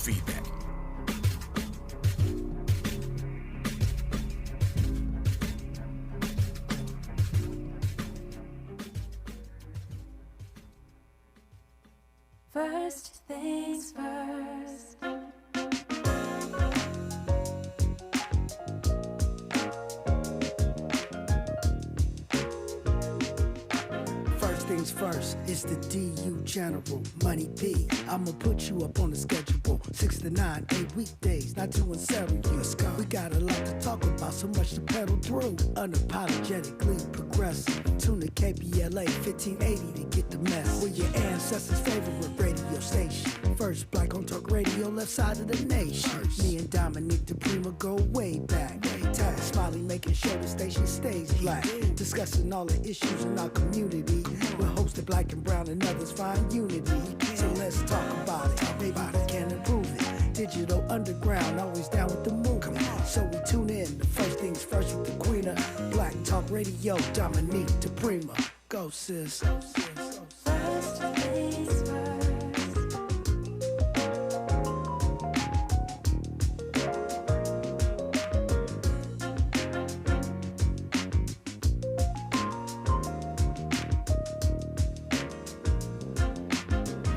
Feedback. First things first. First things first, it's the DU General, Money B. I'ma put you up on the schedule, 6 to 9, 8 weekdays, not too serious. We got a lot to talk about, so much to pedal through. Unapologetically progressive. Tune to KBLA 1580 to get the mess. We're your ancestors' favorite radio station. First black on talk radio, left side of the nation. Me and Dominique DePrima go way back. Tag Smiley making sure the station stays black. Discussing all the issues in our community. We're hosted black and brown and others find unity. So let's talk about it. Maybe we can improve it. Digital underground, always down with the move. So we tune in. The first things first with the queen of Black Talk Radio, Dominique DePrima. Go sis. First things first. First things first.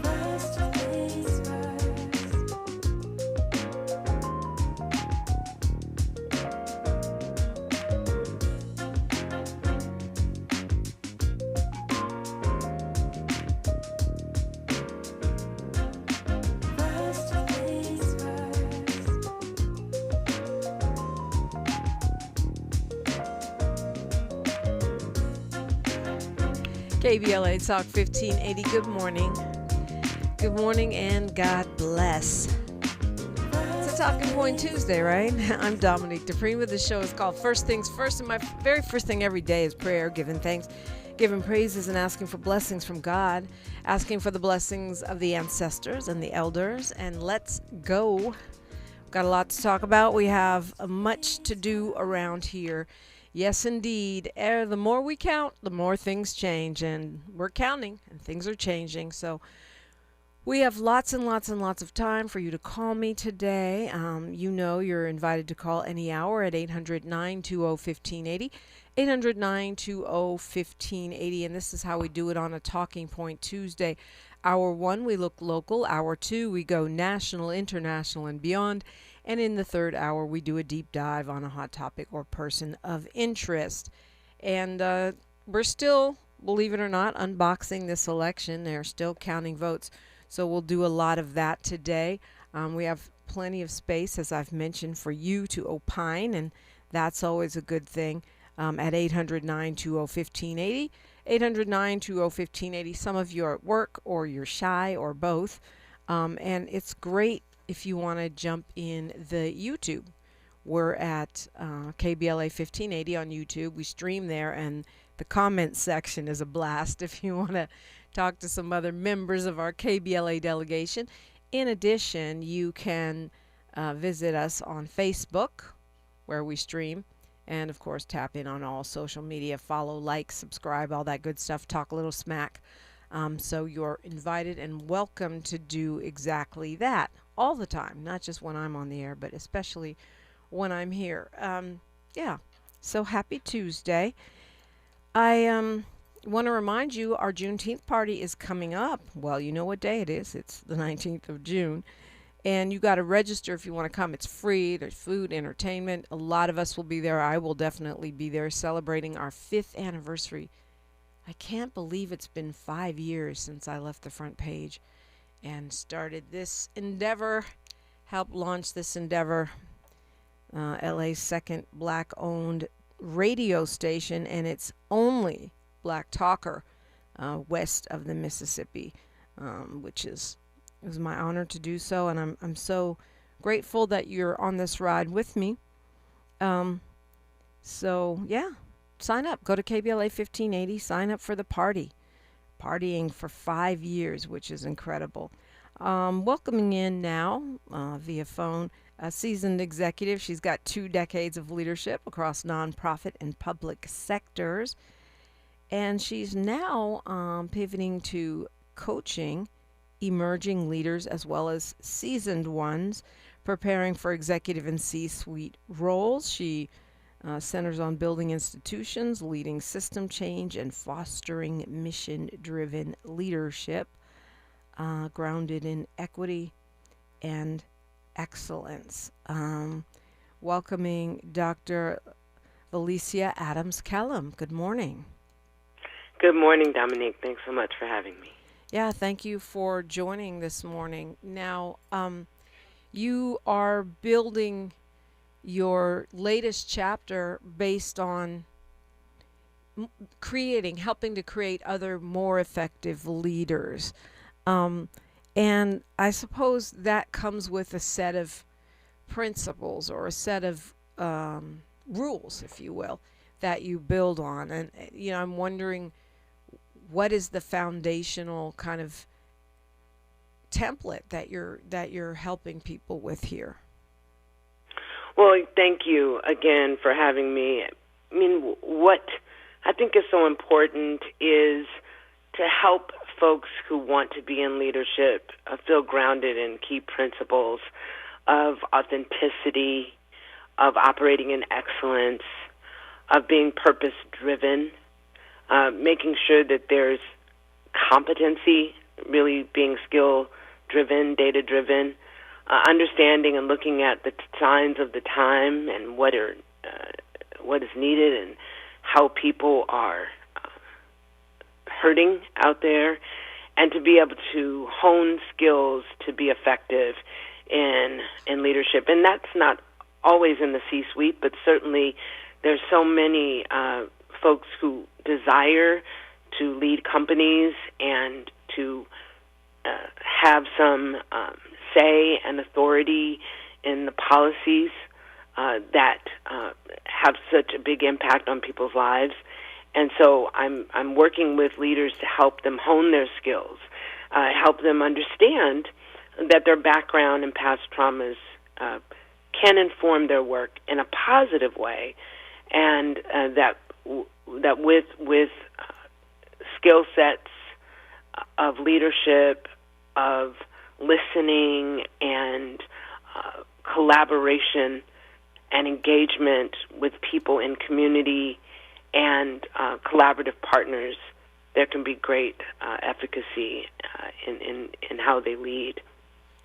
First things first. KBLA Talk 1580. Good morning. Good morning and God bless. It's a Talking Point Tuesday, right? I'm Dominique DePrima. The show is called First Things First, and my very first thing every day is prayer, giving thanks, giving praises, and asking for blessings from God, asking for the blessings of the ancestors and the elders. And let's go. We've got a lot to talk about. We have much to do around here. Yes, indeed. The more we count, the more things change. And we're counting, and things are changing. So we have lots and lots and lots of time for you to call me today. You know you're invited to call any hour at 800-920-1580. 800-920-1580. And this is how we do it on a Talking Point Tuesday. Hour 1, we look local. Hour 2, we go national, international, and beyond. And in the third hour, we do a deep dive on a hot topic or person of interest. And we're still, believe it or not, unboxing this election. They're still counting votes. So we'll do a lot of that today. We have plenty of space, as I've mentioned, for you to opine, and that's always a good thing. At 800-920-1580. 800-920-1580. Some of you are at work or you're shy or both. And it's great if you want to jump in the YouTube. We're at KBLA 1580 on YouTube. We stream there, and the comment section is a blast if you want to talk to some other members of our KBLA delegation. In addition, you can visit us on Facebook, where we stream. And, of course, tap in on all social media. Follow, like, subscribe, all that good stuff. Talk a little smack. So you're invited and welcome to do exactly that all the time. Not just when I'm on the air, but especially when I'm here. Yeah. So happy Tuesday. I want to remind you our Juneteenth party is coming up. Well, you know what day it is. It's the 19th of June. And you got to register if you want to come. It's free. There's food, entertainment. A lot of us will be there. I will definitely be there celebrating our 5th anniversary. I can't believe it's been 5 years since I left the front page and started this endeavor, helped launch this endeavor, LA's second black-owned radio station, and its only black talker west of the Mississippi, which is... It was my honor to do so, and I'm so grateful that you're on this ride with me. So, yeah, sign up. Go to KBLA 1580. Sign up for the party. Partying for 5 years, which is incredible. Welcoming in now via phone a seasoned executive. She's got 2 decades of leadership across nonprofit and public sectors. And she's now pivoting to coaching emerging leaders as well as seasoned ones preparing for executive and C-suite roles. She centers on building institutions, leading system change, and fostering mission-driven leadership grounded in equity and excellence. Welcoming Dr. VaLecia Adams Kellum. Good morning. Good morning, Dominique. Thanks so much for having me. Yeah, thank you for joining this morning. Now, you are building your latest chapter based on helping to create other more effective leaders. And I suppose that comes with a set of principles or a set of rules, if you will, that you build on. And, I'm wondering, what is the foundational kind of template that you're helping people with here? Well, thank you again for having me. I mean, what I think is so important is to help folks who want to be in leadership feel grounded in key principles of authenticity, of operating in excellence, of being purpose-driven, making sure that there's competency, really being skill-driven, data-driven, understanding and looking at the signs of the time and what is needed and how people are hurting out there, and to be able to hone skills to be effective in leadership. And that's not always in the C-suite, but certainly there's so many folks who desire to lead companies and to have some say and authority in the policies that have such a big impact on people's lives. And so I'm working with leaders to help them hone their skills, help them understand that their background and past traumas can inform their work in a positive way, and that with skill sets of leadership, of listening, and collaboration and engagement with people in community and collaborative partners, there can be great efficacy in how they lead.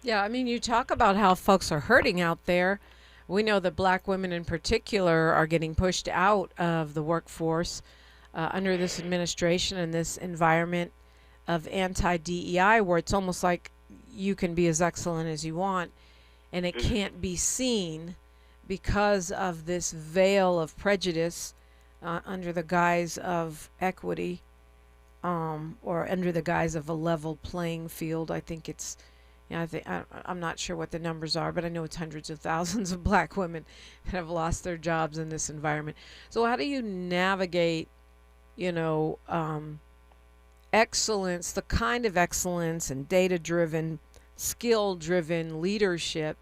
Yeah, I mean, you talk about how folks are hurting out there. We know that black women in particular are getting pushed out of the workforce under this administration and this environment of anti-DEI, where it's almost like you can be as excellent as you want, and it can't be seen because of this veil of prejudice under the guise of equity, or under the guise of a level playing field. I think it's, I'm not sure what the numbers are, but I know it's hundreds of thousands of black women that have lost their jobs in this environment. So how do you navigate, excellence, the kind of excellence and data-driven, skill-driven leadership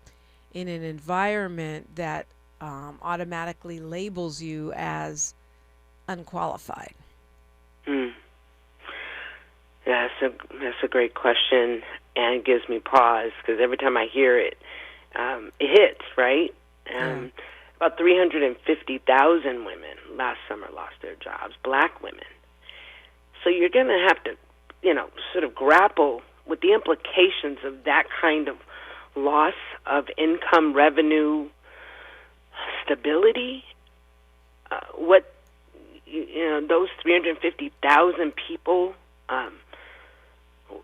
in an environment that automatically labels you as unqualified? Yeah, that's a great question, and it gives me pause because every time I hear it, it hits, right? About 350,000 women last summer lost their jobs, black women. So you're going to have to, sort of grapple with the implications of that kind of loss of income, revenue, stability. Those 350,000 people,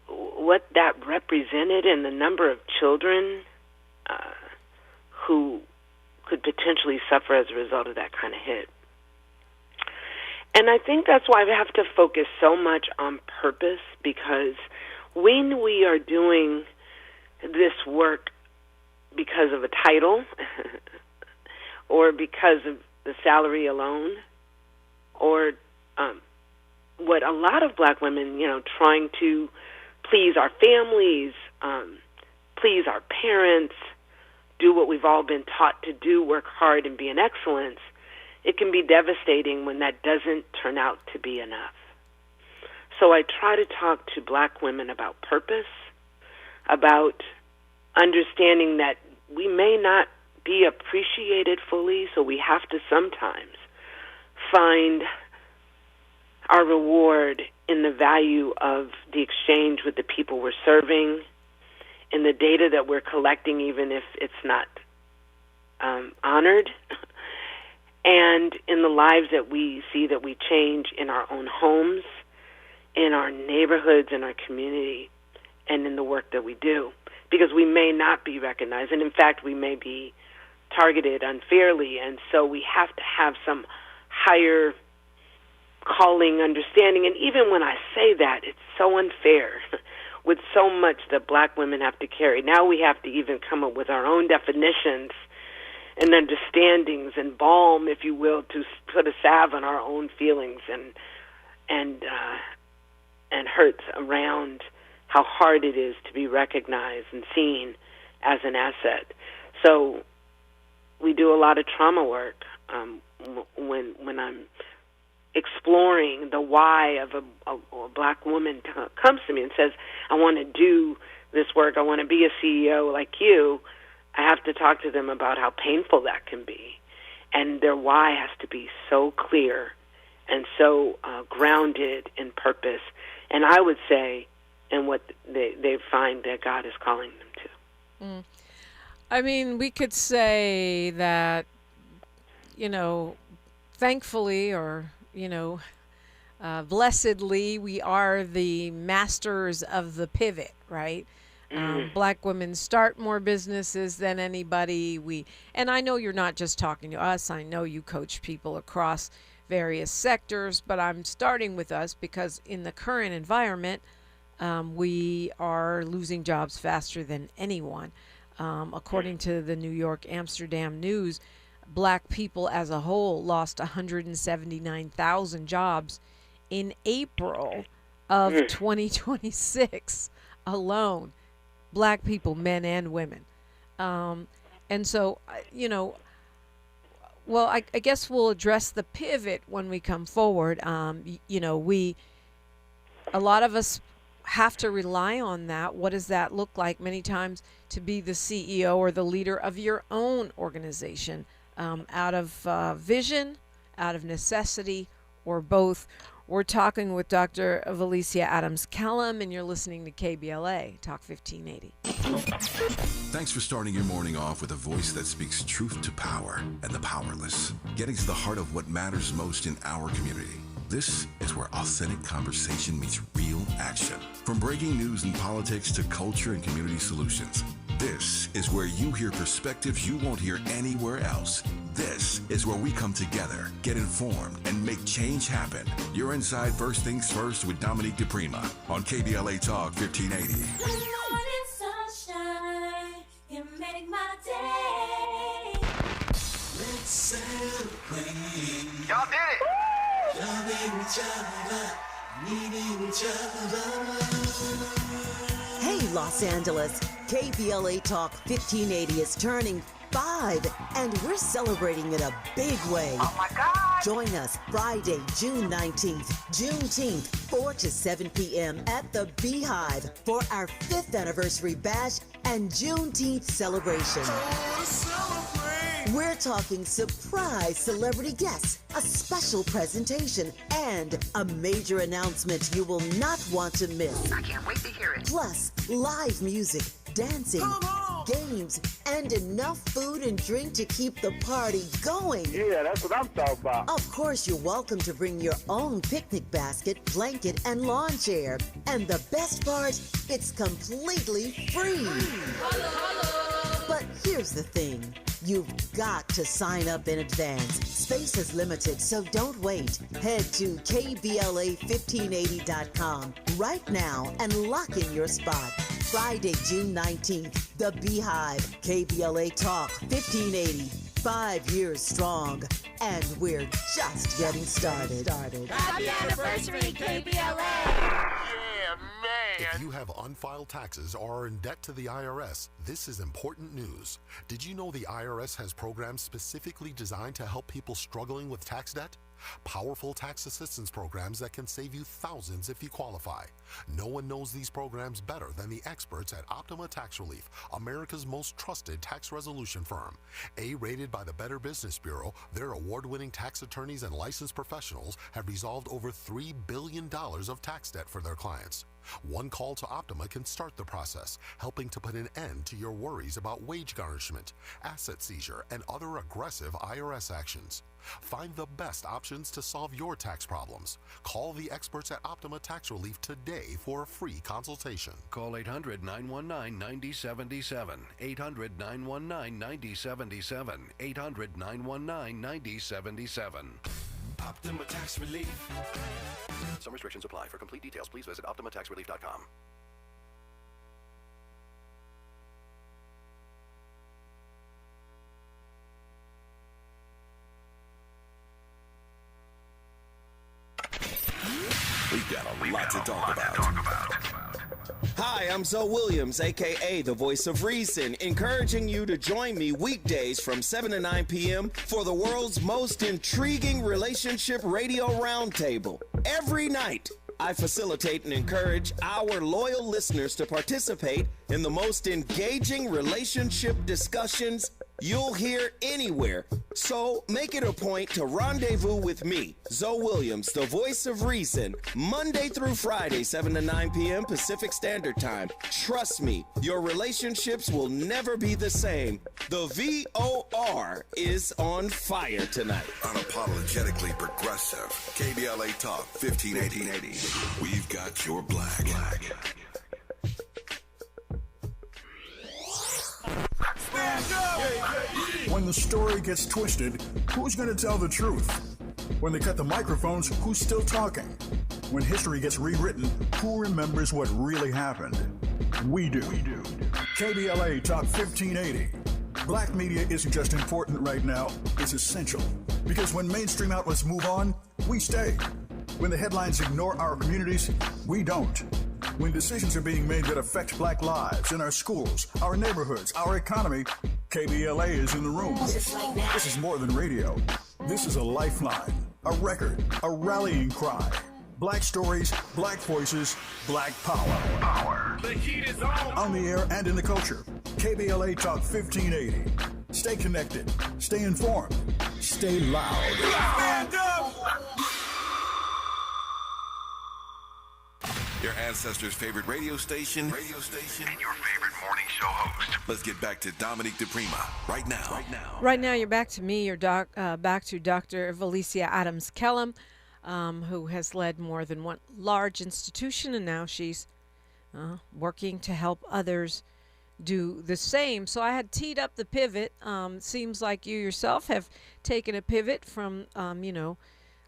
what that represented, and the number of children who could potentially suffer as a result of that kind of hit. And I think that's why we have to focus so much on purpose, because when we are doing this work because of a title or because of the salary alone, or what a lot of black women, trying to please our families, please our parents, do what we've all been taught to do, work hard and be in excellence, it can be devastating when that doesn't turn out to be enough. So I try to talk to black women about purpose, about understanding that we may not be appreciated fully, so we have to sometimes find our reward in the value of the exchange with the people we're serving, in the data that we're collecting, even if it's not honored, and in the lives that we see that we change in our own homes, in our neighborhoods, in our community, and in the work that we do. Because we may not be recognized, and in fact, we may be targeted unfairly, and so we have to have some higher calling understanding. And even when I say that, it's so unfair with so much that black women have to carry. Now we have to even come up with our own definitions and understandings and balm, if you will, to put a salve on our own feelings and hurts around how hard it is to be recognized and seen as an asset. So we do a lot of trauma work when I'm exploring the why of a black woman comes to me and says, I want to do this work, I want to be a CEO like you. I have to talk to them about how painful that can be. And their why has to be so clear and so grounded in purpose. And I would say in what they find that God is calling them to. Mm. I mean, we could say that, thankfully or, blessedly, we are the masters of the pivot, right? Black women start more businesses than anybody. And I know you're not just talking to us. I know you coach people across various sectors, but I'm starting with us because in the current environment, we are losing jobs faster than anyone. According to the New York Amsterdam News, black people as a whole lost 179,000 jobs in April of 2026 alone. Black people, men and women. And so, well, I guess we'll address the pivot when we come forward. A lot of us have to rely on that. What does that look like? Many times to be the CEO or the leader of your own organization, out of vision, out of necessity, or both. We're talking with Dr. VaLecia Adams Kellum, and you're listening to KBLA Talk 1580. Thanks for starting your morning off with a voice that speaks truth to power and the powerless, getting to the heart of what matters most in our community. This is where authentic conversation meets real action. From breaking news and politics to culture and community solutions, this is where you hear perspectives you won't hear anywhere else. This is where we come together, get informed, and make change happen. You're inside First Things First with Dominique DePrima on KBLA Talk 1580. Good morning, sunshine. You make my day. Let's celebrate. Y'all did it! Loving each other, needing each other. Hey, Los Angeles, KBLA Talk 1580 is turning 5, and we're celebrating in a big way. Oh my God! Join us Friday, June 19th, Juneteenth, 4 to 7 p.m. at the Beehive for our 5th anniversary bash and Juneteenth celebration. We're talking surprise celebrity guests, a special presentation, and a major announcement you will not want to miss. I can't wait to hear it. Plus, live music, dancing, games, and enough food and drink to keep the party going. Yeah, that's what I'm talking about. Of course, you're welcome to bring your own picnic basket, blanket, and lawn chair. And the best part, it's completely free. But here's the thing. You've got to sign up in advance. Space is limited, so don't wait. Head to KBLA1580.com right now and lock in your spot. Friday, June 19th, The Beehive, KBLA Talk 1580. 5 years strong, and we're just getting started. Happy anniversary, KBLA! Yeah, man! If you have unfiled taxes or are in debt to the IRS, this is important news. Did you know the IRS has programs specifically designed to help people struggling with tax debt? Powerful tax assistance programs that can save you thousands if you qualify. No one knows these programs better than the experts at Optima Tax Relief, America's most trusted tax resolution firm. A-rated by the Better Business Bureau, their award-winning tax attorneys and licensed professionals have resolved over $3 billion of tax debt for their clients. One call to Optima can start the process, helping to put an end to your worries about wage garnishment, asset seizure, and other aggressive IRS actions. Find the best options to solve your tax problems. Call the experts at Optima Tax Relief today for a free consultation. Call 800-919-9077. 800-919-9077. 800-919-9077. Optima Tax Relief. Some restrictions apply. For complete details, please visit OptimaTaxRelief.com. We've got a lot to talk about. Hi, I'm Zoe Williams, a.k.a. the Voice of Reason, encouraging you to join me weekdays from 7 to 9 p.m. for the world's most intriguing relationship radio roundtable. Every night, I facilitate and encourage our loyal listeners to participate in the most engaging relationship discussions you'll hear anywhere. So make it a point to rendezvous with me, Zoe Williams, the Voice of Reason, Monday through Friday, 7 to 9 p.m. Pacific Standard Time. Trust me, your relationships will never be the same. The VOR is on fire tonight. Unapologetically progressive. KBLA Talk 1580. We've got your black. When the story gets twisted, who's going to tell the truth? When they cut the microphones, who's still talking? When history gets rewritten, who remembers what really happened? We do. KBLA Talk 1580. Black media isn't just important right now, it's essential. Because when mainstream outlets move on, we stay. When the headlines ignore our communities, we don't. When decisions are being made that affect black lives in our schools, our neighborhoods, our economy, KBLA is in the room. This is more than radio. This is a lifeline, a record, a rallying cry. Black stories, black voices, black power. The heat is on. On the air and in the culture. KBLA Talk 1580. Stay connected. Stay informed. Stay loud. Stand up. Your ancestors' favorite radio station, and your favorite morning show host. Let's get back to Dominique DePrima right now. Right now, you're back to me. You're back to Dr. VaLecia Adams Kellum, who has led more than one large institution, and now she's working to help others do the same. So I had teed up the pivot. Seems like you yourself have taken a pivot from,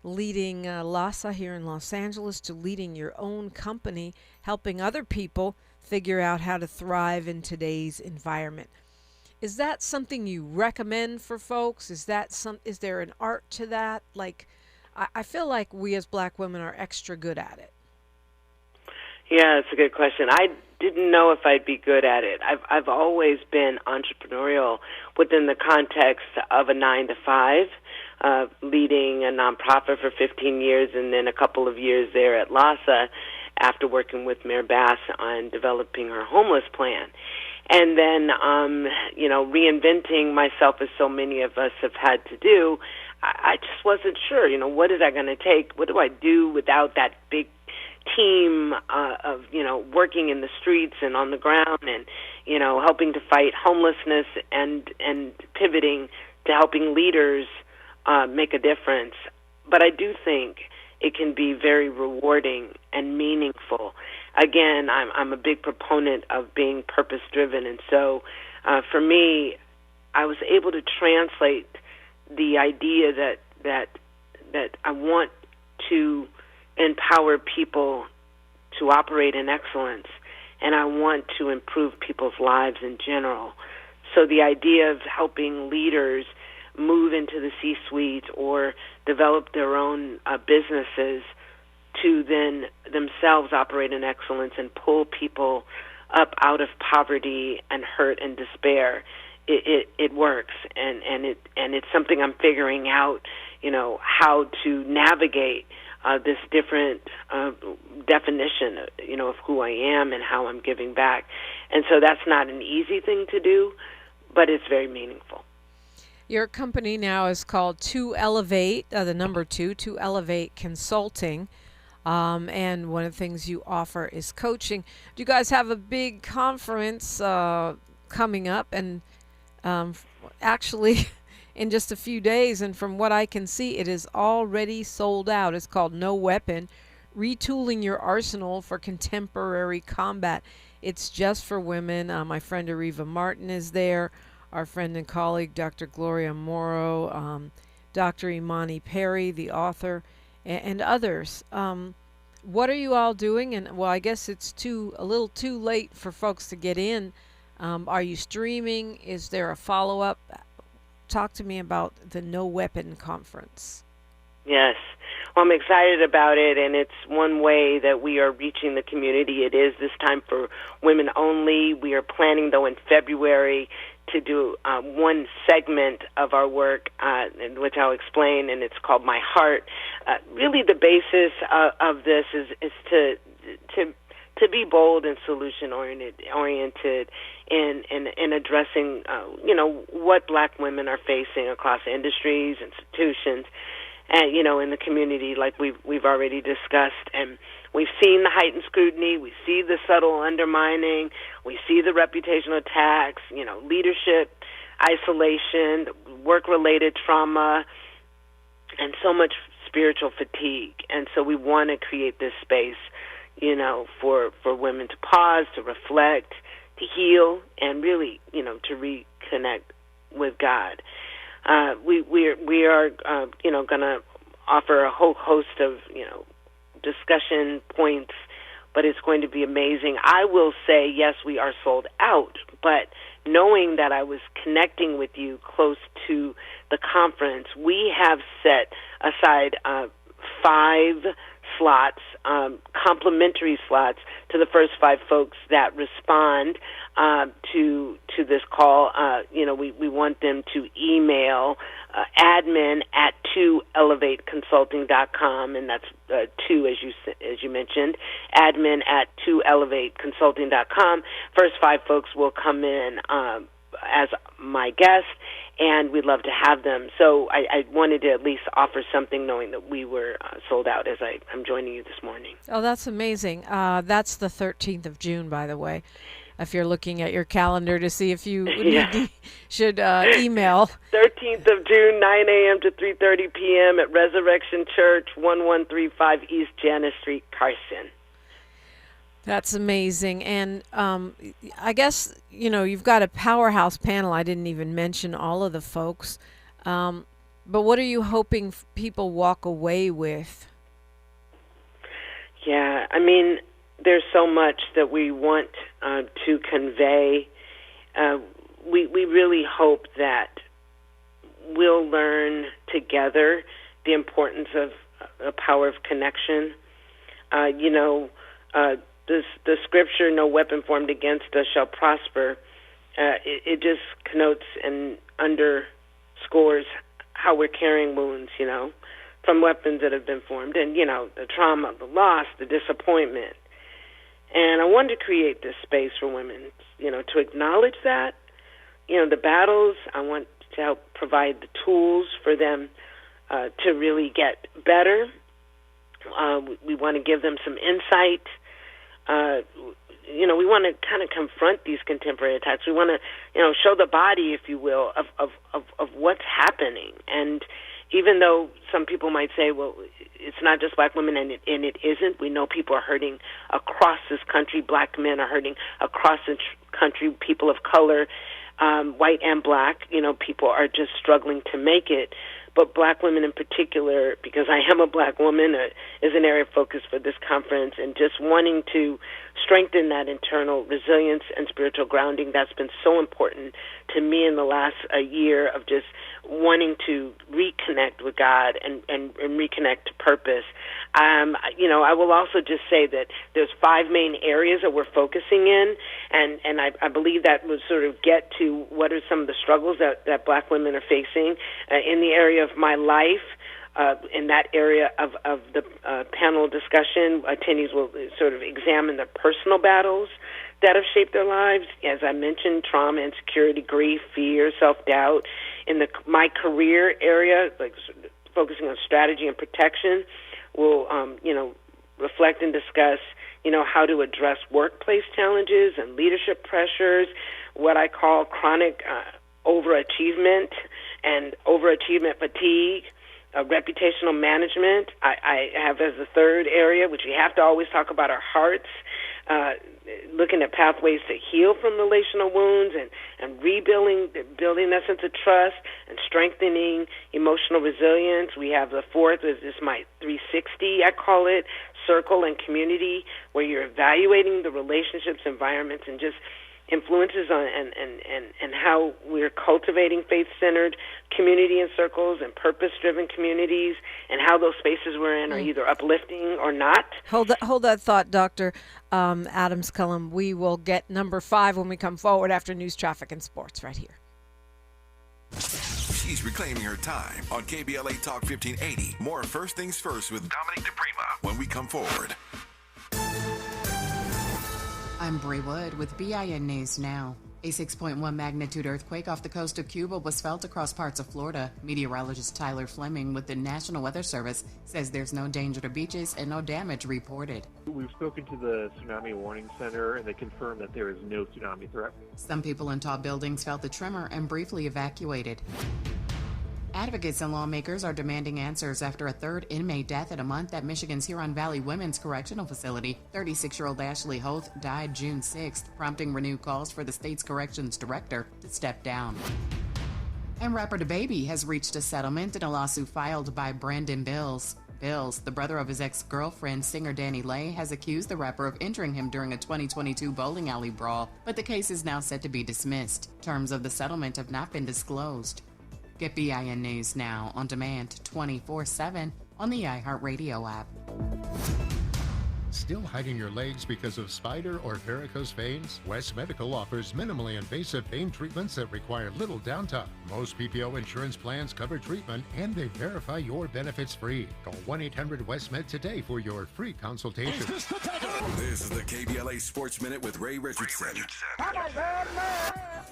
leading LASA here in Los Angeles to leading your own company, helping other people figure out how to thrive in today's environment. Is that something you recommend for folks? Is there an art to that? Like, I feel like we as black women are extra good at it. Yeah, it's a good question. I didn't know if I'd be good at it. I've always been entrepreneurial within the context of a 9-to-5. Leading a nonprofit for 15 years and then a couple of years there at LASA after working with Mayor Bass on developing her homeless plan. And then, reinventing myself as so many of us have had to do, I just wasn't sure, what is that going to take? What do I do without that big team of, working in the streets and on the ground and, helping to fight homelessness and pivoting to helping leaders make a difference. But I do think it can be very rewarding and meaningful. Again, I'm a big proponent of being purpose-driven, and so for me, I was able to translate the idea that I want to empower people to operate in excellence, and I want to improve people's lives in general. So the idea of helping leaders move into the C-suite or develop their own businesses to then themselves operate in excellence and pull people up out of poverty and hurt and despair, it works, and it's something I'm figuring out, how to navigate this different definition, of who I am and how I'm giving back. And so that's not an easy thing to do, but it's very meaningful. Your company now is called To Elevate, the number 2, To Elevate Consulting. And one of the things you offer is coaching. Do you guys have a big conference coming up? And actually, in just a few days, and from what I can see, it is already sold out. It's called No Weapon, Retooling Your Arsenal for Contemporary Combat. It's just for women. My friend Areva Martin is there. Our friend and colleague, Dr. Gloria Morrow, Dr. Imani Perry, the author, and others. What are you all doing? And well, I guess it's a little too late for folks to get in. Are you streaming? Is there a follow-up? Talk to me about the No Weapon Conference. Yes. Well, I'm excited about it, and it's one way that we are reaching the community. It is this time for women only. We are planning, though, in February to do one segment of our work, which I'll explain, and it's called My Heart. Really, the basis of this is to be bold and solution oriented in addressing what Black women are facing across industries, institutions, and in the community, like we've already discussed. And we've seen the heightened scrutiny, we see the subtle undermining, we see the reputational attacks, leadership, isolation, work-related trauma, and so much spiritual fatigue. And so we want to create this space, for women to pause, to reflect, to heal, and really, to reconnect with God. We are going to offer a whole host of, discussion points, but it's going to be amazing. I will say, yes, we are sold out, but knowing that I was connecting with you close to the conference, we have set aside 5 slots, complimentary slots, to the first 5 folks that respond to this call. We want them to email admin at 2elevateconsulting.com, and that's 2 as you mentioned, admin at 2elevateconsulting.com. First 5 folks will come in as my guest, and we'd love to have them. So I wanted to at least offer something, knowing that we were sold out as I'm joining you this morning. Oh, that's amazing. That's the 13th of June, by the way, if you're looking at your calendar to see if you should email. 13th of June, 9 a.m. to 3:30 p.m. at Resurrection Church, 1135 East Janice Street, Carson. That's amazing. And I guess, you've got a powerhouse panel. I didn't even mention all of the folks. But what are you hoping people walk away with? Yeah, there's so much that we want to convey. We really hope that we'll learn together the importance of the power of connection. The scripture, no weapon formed against us shall prosper, it just connotes and underscores how we're carrying wounds, from weapons that have been formed, and, the trauma, the loss, the disappointment. And I wanted to create this space for women, to acknowledge that, the battles. I want to help provide the tools for them to really get better. We want to give them some insight. We want to kind of confront these contemporary attacks. We want to, show the body, if you will, of what's happening. And even though some people might say, well, it's not just Black women, and it isn't. We know people are hurting across this country. Black men are hurting across the country. People of color, white and Black, people are just struggling to make it. but black women in particular, because I am a black woman, is an area of focus for this conference, and just wanting to strengthen that internal resilience and spiritual grounding. That's been so important to me in the last year of just wanting to reconnect with God and reconnect to purpose. I will also just say that there's 5 main areas that we're focusing in, and I believe that would sort of get to what are some of the struggles that black women are facing in the area of my life. In that area of the panel discussion, attendees will sort of examine the personal battles that have shaped their lives. As I mentioned, trauma, insecurity, grief, fear, self-doubt. In my career area, like focusing on strategy and protection, we'll reflect and discuss how to address workplace challenges and leadership pressures, what I call chronic overachievement and overachievement fatigue. Reputational management, I have as the third area, which we have to always talk about our hearts, looking at pathways to heal from relational wounds and building that sense of trust and strengthening emotional resilience. We have the fourth, is this my 360, I call it, circle and community, where you're evaluating the relationships, environments, and just influences on and how we're cultivating faith-centered community and circles and purpose-driven communities, and how those spaces we're in are either uplifting or not. Hold that thought, Dr. Adams Kellum. We will get number 5 when we come forward after news, traffic, and sports right here. She's reclaiming her time on KBLA Talk 1580. More First Things First with Dominique DePrima when we come forward. I'm Bray Wood with BIN News Now. A 6.1 magnitude earthquake off the coast of Cuba was felt across parts of Florida. Meteorologist Tyler Fleming with the National Weather Service says there's no danger to beaches and no damage reported. We've spoken to the Tsunami Warning Center, and they confirmed that there is no tsunami threat. Some people in tall buildings felt the tremor and briefly evacuated. Advocates and lawmakers are demanding answers after a third inmate death in a month at Michigan's Huron Valley Women's Correctional Facility. 36-year-old Ashley Hoth died June 6th, prompting renewed calls for the state's corrections director to step down. And rapper DaBaby has reached a settlement in a lawsuit filed by Brandon Bills. Bills, the brother of his ex-girlfriend, singer Danny Lay, has accused the rapper of injuring him during a 2022 bowling alley brawl, but the case is now set to be dismissed. Terms of the settlement have not been disclosed. Get BIN News Now on demand 24/7 on the iHeartRadio app. Still hiding your legs because of spider or varicose veins? West Medical offers minimally invasive vein treatments that require little downtime. Most PPO insurance plans cover treatment and they verify your benefits free. Call 1-800-WEST-MED today for your free consultation. This is the KBLA Sports Minute with Ray Richardson.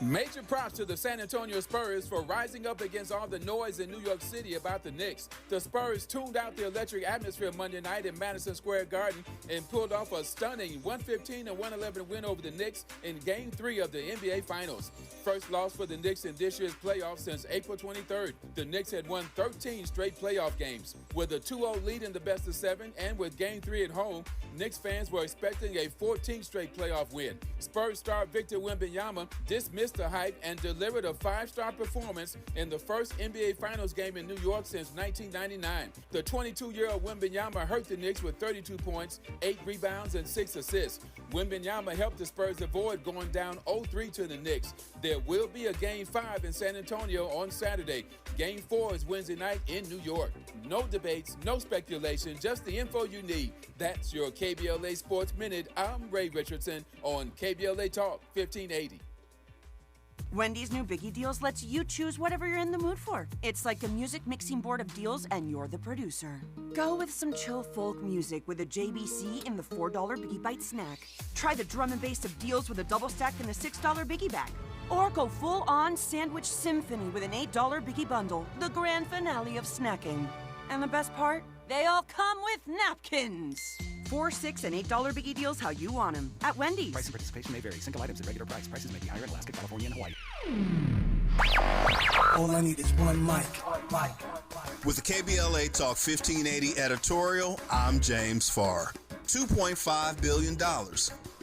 Major props to the San Antonio Spurs for rising up against all the noise in New York City about the Knicks. The Spurs tuned out the electric atmosphere Monday night in Madison Square Garden and pulled off a stunning 115-111 win over the Knicks in Game 3 of the NBA Finals. First loss for the Knicks in this year's playoffs since April 23rd. The Knicks had won 13 straight playoff games. With a 2-0 lead in the best of 7 and with Game 3 at home, Knicks fans were expecting a 14th straight playoff win. Spurs star Victor Wembanyama dismissed the hype and delivered a 5-star performance in the first NBA Finals game in New York since 1999. The 22-year-old Wembanyama hurt the Knicks with 32 points, 8 rebounds, and 6 assists. Wembanyama helped the Spurs avoid going down 0-3 to the Knicks. There will be a Game 5 in San Antonio on Saturday. Game 4 is Wednesday night in New York. No debates, no speculation, just the info you need. That's your KBLA Sports Minute. I'm Ray Richardson on KBLA Talk 1580. Wendy's new Biggie Deals lets you choose whatever you're in the mood for. It's like a music mixing board of deals and you're the producer. Go with some chill folk music with a JBC in the $4 Biggie Bite snack. Try the drum and bass of deals with a double stack in the $6 Biggie Bag. Or go full-on sandwich symphony with an $8 Biggie Bundle, the grand finale of snacking. And the best part? They all come with napkins. $4, $6, and $8 Biggie Deals how you want them at Wendy's. Price and participation may vary. Single items at regular price. Prices may be higher in Alaska, California, and Hawaii. All I need is one mic. With the KBLA Talk 1580 editorial, I'm James Farr. $2.5 billion.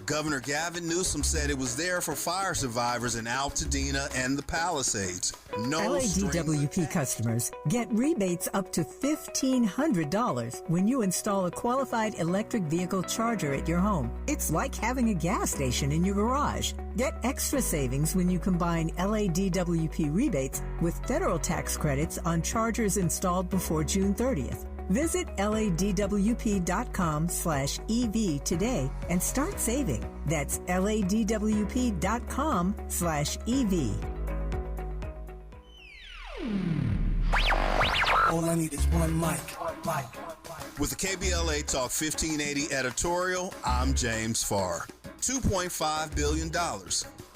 Governor Gavin Newsom said it was there for fire survivors in Altadena and the Palisades. No LADWP customers get rebates up to $1,500 when you install a qualified electric vehicle charger at your home. It's like having a gas station in your garage. Get extra savings when you combine LADWP rebates with federal tax credits on chargers installed before June 30th. Visit ladwp.com/EV today and start saving. That's ladwp.com/EV. All I need is one mic. With the KBLA Talk 1580 editorial, I'm James Farr. $2.5 billion.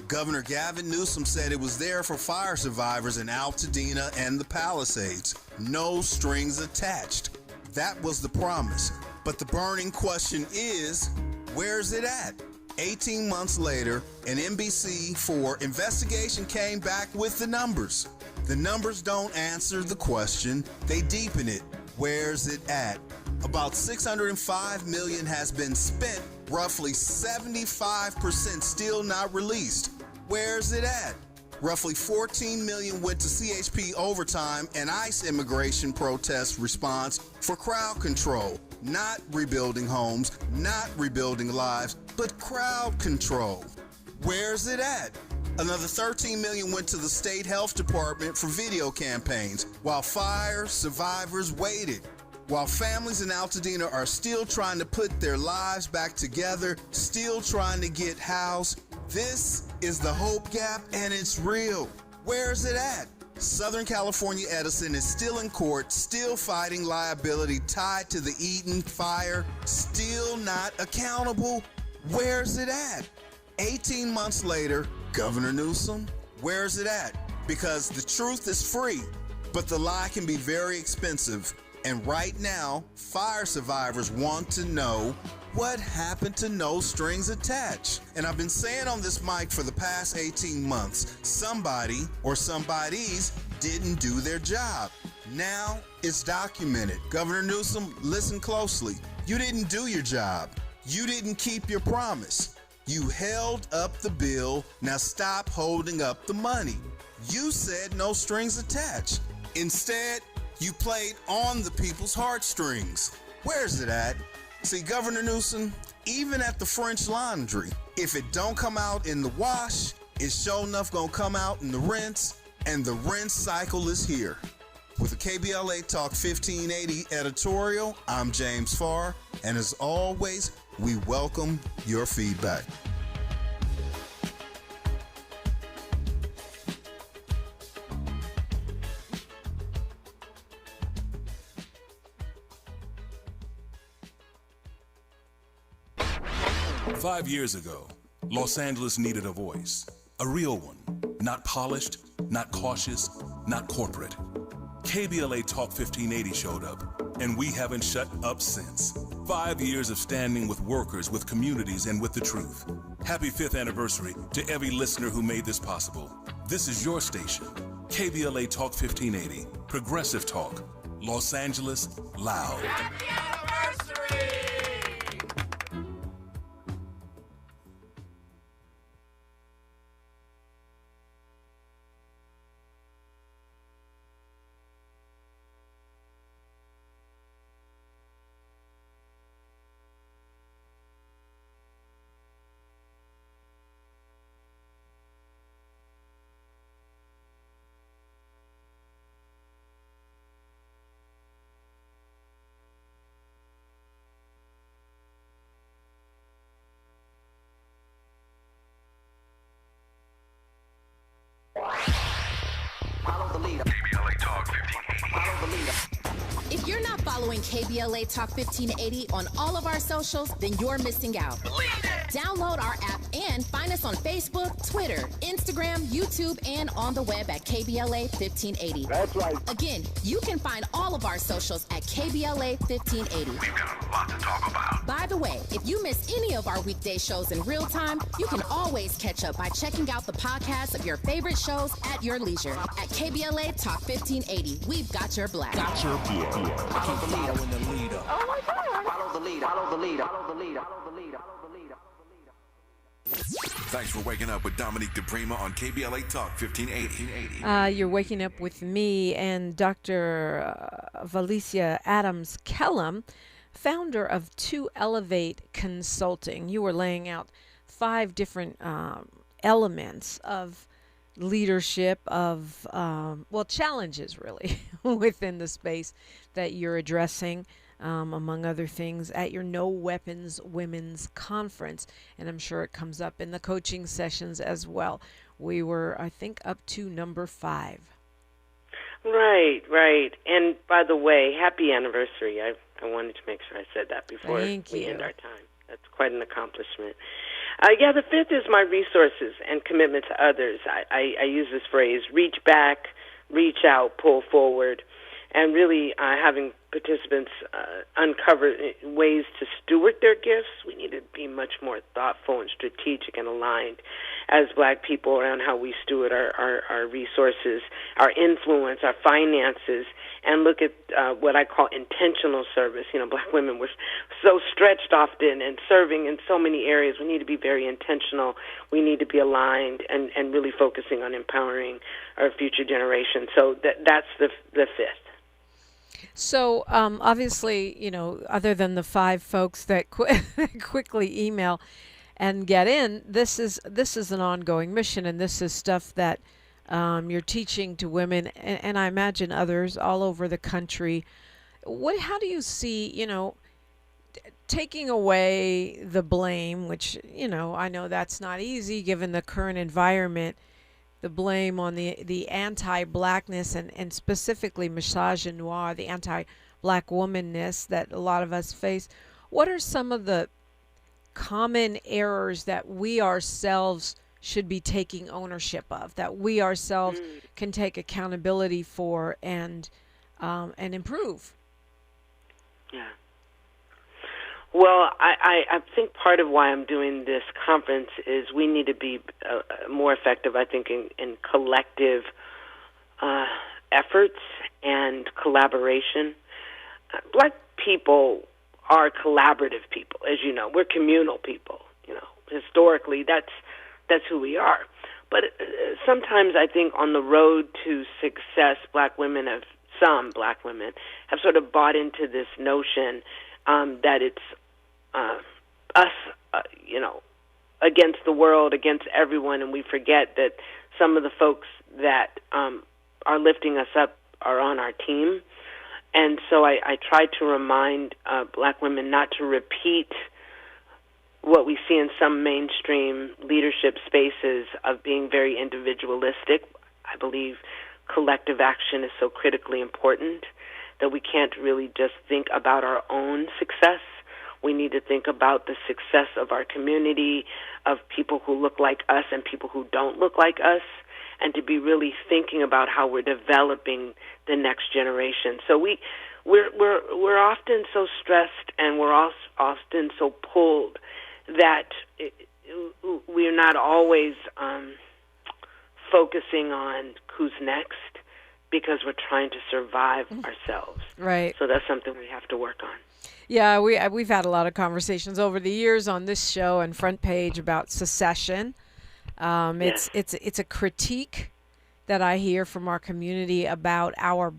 Governor Gavin Newsom said it was there for fire survivors in Altadena and the Palisades. No strings attached. That was the promise. But the burning question is, where's it at? 18 months later, an NBC4 investigation came back with the numbers. The numbers don't answer the question, they deepen it. Where's it at? About $605 million has been spent, roughly 75% still not released. Where's it at? Roughly $14 million went to CHP overtime and ICE immigration protest response for crowd control. Not rebuilding homes, not rebuilding lives, but crowd control. Where's it at? Another $13 million went to the state health department for video campaigns while fire survivors waited. While families in Altadena are still trying to put their lives back together, still trying to get housed, this is the hope gap and it's real. Where's it at? Southern California Edison is still in court, still fighting liability tied to the Eaton fire, still not accountable. Where's it at? 18 months later, Governor Newsom, where's it at? Because the truth is free, but the lie can be very expensive. And right now, fire survivors want to know what happened to no strings attached. And I've been saying on this mic for the past 18 months, somebody or somebodies didn't do their job. Now it's documented. Governor Newsom, listen closely. You didn't do your job. You didn't keep your promise. You held up the bill. Now stop holding up the money. You said no strings attached. Instead, you played on the people's heartstrings. Where's it at? See, Governor Newsom, even at the French Laundry, if it don't come out in the wash, it's sure enough gonna come out in the rinse, and the rinse cycle is here. With the KBLA Talk 1580 editorial, I'm James Farr, and as always, we welcome your feedback. Five years ago, Los Angeles needed a voice, a real one, not polished, not cautious, not corporate. KBLA Talk 1580 showed up, and we haven't shut up since. 5 years of standing with workers, with communities, and with the truth. Happy 5th anniversary to every listener who made this possible. This is your station, KBLA Talk 1580, Progressive Talk, Los Angeles Loud. Happy anniversary! Follow the leader. KBLA Talk 1580. Follow the leader. If you're not following KBLA Talk 1580 on all of our socials, then you're missing out. Download our app and find us on Facebook, Twitter, Instagram, YouTube, and on the web at KBLA 1580. That's right. Again, you can find all of our socials at KBLA 1580. We've got a lot to talk about. By the way, if you miss any of our weekday shows in real time, you can always catch up by checking out the podcast of your favorite shows at your leisure. At KBLA Talk 1580, we've got your black. Got your black. Follow the leader. Oh my God. Follow the leader. Follow the leader. Follow the leader. Follow the leader. Follow the leader. Thanks for waking up with Dominique DePrima on KBLA Talk 1580. You're waking up with me and Dr. VaLecia Adams Kellum, founder of 2 Elevate Consulting. You were laying out 5 different elements of leadership, of, challenges really within the space that you're addressing. Among other things, at your No Weapons Women's Conference. And I'm sure it comes up in the coaching sessions as well. We were, I think, up to number 5. Right. And by the way, happy anniversary. I wanted to make sure I said that before we end our time. That's quite an accomplishment. The 5th is my resources and commitment to others. I use this phrase, reach back, reach out, pull forward, and really having participants uncover ways to steward their gifts. We need to be much more thoughtful and strategic and aligned as Black people around how we steward our resources, our influence, our finances, and look at what I call intentional service. You know, Black women were so stretched often and serving in so many areas. We need to be very intentional. We need to be aligned and really focusing on empowering our future generation. So that's the 5th. So obviously, you know, other than the 5 folks that quickly email and get in, this is an ongoing mission, and this is stuff that you're teaching to women, and I imagine others all over the country. How do you see, you know, taking away the blame, which, you know, I know that's not easy given the current environment, the blame on the anti-Blackness and specifically misogynoir, the anti-Black womanness that a lot of us face. What are some of the common errors that we ourselves should be taking ownership of, that we ourselves can take accountability for and improve? Yeah. Well, I think part of why I'm doing this conference is we need to be more effective, I think, in collective efforts and collaboration. Black people are collaborative people, as you know. We're communal people, you know. Historically, that's who we are. But sometimes I think on the road to success, some Black women have sort of bought into this notion that it's us, you know, against the world, against everyone, and we forget that some of the folks that are lifting us up are on our team. And so I try to remind Black women not to repeat what we see in some mainstream leadership spaces of being very individualistic. I believe collective action is so critically important that we can't really just think about our own success. We need to think about the success of our community, of people who look like us and people who don't look like us, and to be really thinking about how we're developing the next generation. So we're often so stressed and we're often so pulled that we're not always focusing on who's next because we're trying to survive ourselves. Right. So that's something we have to work on. Yeah, we've had a lot of conversations over the years on this show and Front Page about secession. It's a critique that I hear from our community about our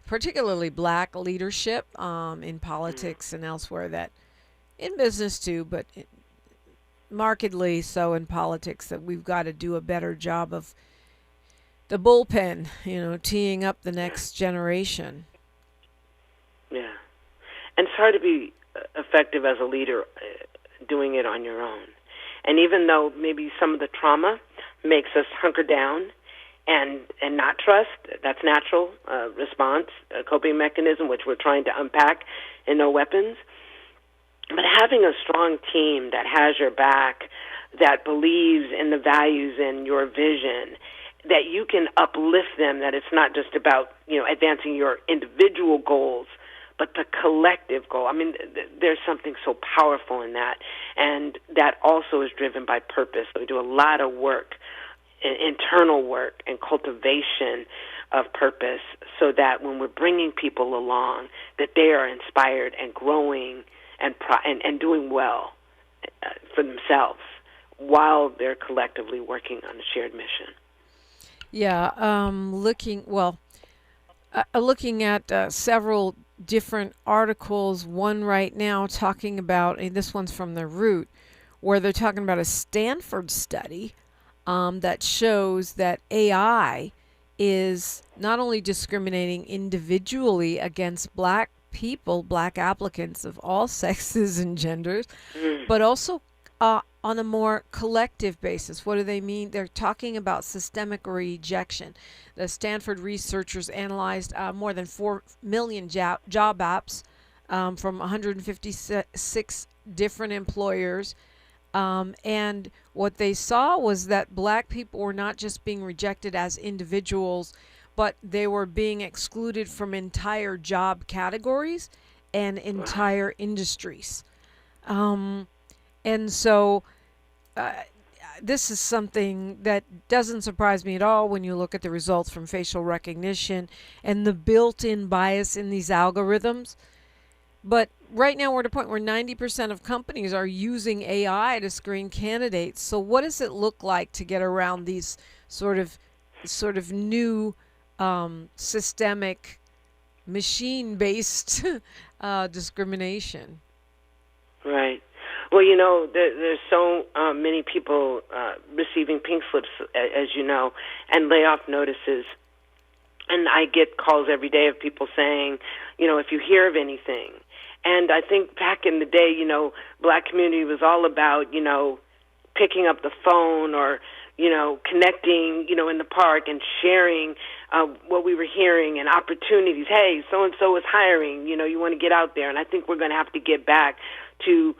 particularly Black leadership in politics and elsewhere, that in business too, but markedly so in politics, that we've got to do a better job of the bullpen, you know, teeing up the next generation. Yeah. And it's hard to be effective as a leader doing it on your own. And even though maybe some of the trauma makes us hunker down and not trust, that's natural response, a coping mechanism, which we're trying to unpack in No Weapons. But having a strong team that has your back, that believes in the values and your vision, that you can uplift them, that it's not just about, you know, advancing your individual goals, but the collective goal. I mean, there's something so powerful in that, and that also is driven by purpose. So we do a lot of work, internal work and cultivation of purpose, so that when we're bringing people along, that they are inspired and growing and doing well for themselves, while they're collectively working on a shared mission. Yeah, looking at several different articles, one right now talking about, and this one's from The Root, where they're talking about a Stanford study that shows that AI is not only discriminating individually against black people, black applicants of all sexes and genders, but also on a more collective basis. What do they mean? They're talking about systemic rejection. The Stanford researchers analyzed more than 4 million job apps from 156 different employers. And what they saw was that black people were not just being rejected as individuals, but they were being excluded from entire job categories and entire industries. And so this is something that doesn't surprise me at all when you look at the results from facial recognition and the built-in bias in these algorithms. But right now we're at a point where 90% of companies are using AI to screen candidates. So what does it look like to get around these sort of new systemic machine-based discrimination? Right. Well, there's so many people receiving pink slips, as you know, and layoff notices. And I get calls every day of people saying, if you hear of anything. And I think back in the day, black community was all about, picking up the phone or, connecting, in the park and sharing what we were hearing and opportunities. Hey, so-and-so is hiring, you want to get out there. And I think we're going to have to get back to